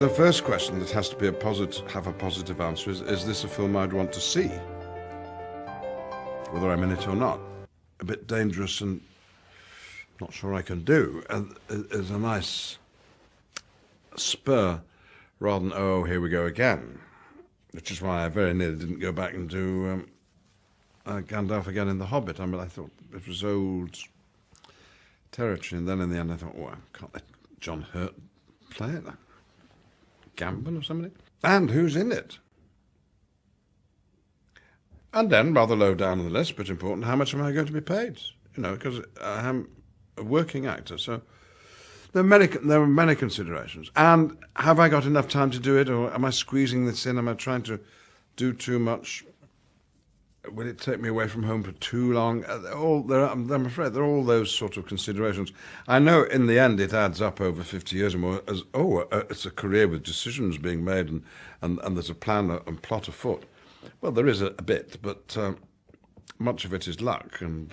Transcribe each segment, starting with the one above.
The first question that has to be have a positive answer is this a film I'd want to see? Whether I'm in it or not. A bit dangerous and not sure I can do. Is a nice spur rather than, oh, here we go again. Which is why I very nearly didn't go back and do Gandalf again in The Hobbit. I mean, I thought it was old territory, and then in the end I thought, oh, I can't let John Hurt play it. Gambon or somebody. And who's in it? And then, rather low down on the list, but important, how much am I going to be paid? You know, because I am a working actor, so there are many considerations. And have I got enough time to do it, or am I squeezing this in? Am I trying to do too much? Will it take me away from home for too long? I'm afraid there are all those sort of considerations. I know in the end it adds up over 50 years or more as, it's a career with decisions being made and there's a plan and plot afoot. Well, there is a bit, but much of it is luck and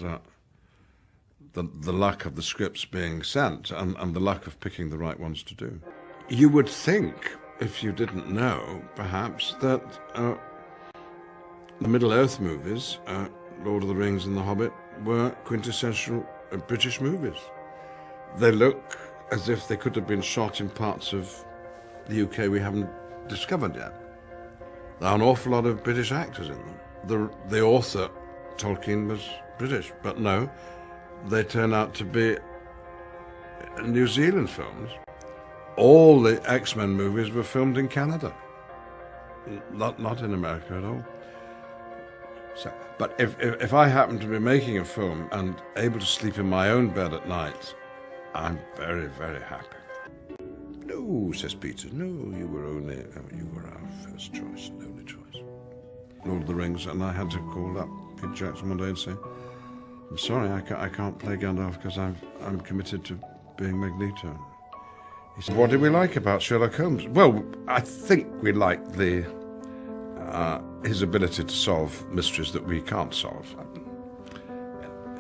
the luck of the scripts being sent and the luck of picking the right ones to do. You would think, if you didn't know, perhaps, that the Middle-earth movies, Lord of the Rings and The Hobbit, were quintessential British movies. They look as if they could have been shot in parts of the UK we haven't discovered yet. There are an awful lot of British actors in them. The author, Tolkien, was British, but no, they turn out to be New Zealand films. All the X-Men movies were filmed in Canada, not in America at all. So, but if I happen to be making a film and able to sleep in my own bed at night, I'm very, very happy. No, says Peter, no, you were our first choice and only choice. Lord of the Rings, and I had to call up Peter Jackson one day and say, I'm sorry, I can't play Gandalf because I'm committed to being Magneto. He said, what did we like about Sherlock Holmes? Well, I think we liked his ability to solve mysteries that we can't solve.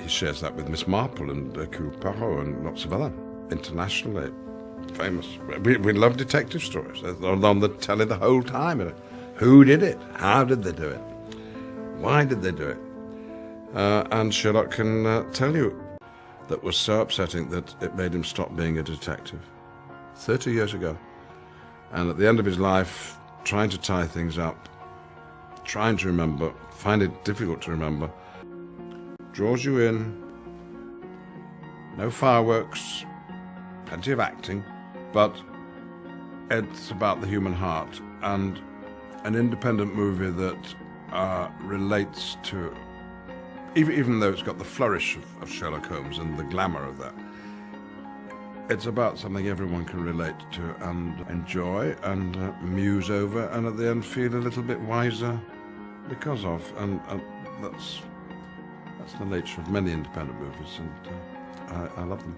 He shares that with Miss Marple and Hercule Poirot and lots of other internationally famous. We love detective stories. They're on the telly the whole time. Who did it? How did they do it? Why did they do it? And Sherlock can tell you that was so upsetting that it made him stop being a detective 30 years ago. And at the end of his life, trying to tie things up, trying to remember, find it difficult to remember, draws you in, no fireworks, plenty of acting, but it's about the human heart and an independent movie that relates to, even though it's got the flourish of Sherlock Holmes and the glamour of that, it's about something everyone can relate to and enjoy and muse over and at the end feel a little bit wiser because of. And that's the nature of many independent movies, and I love them.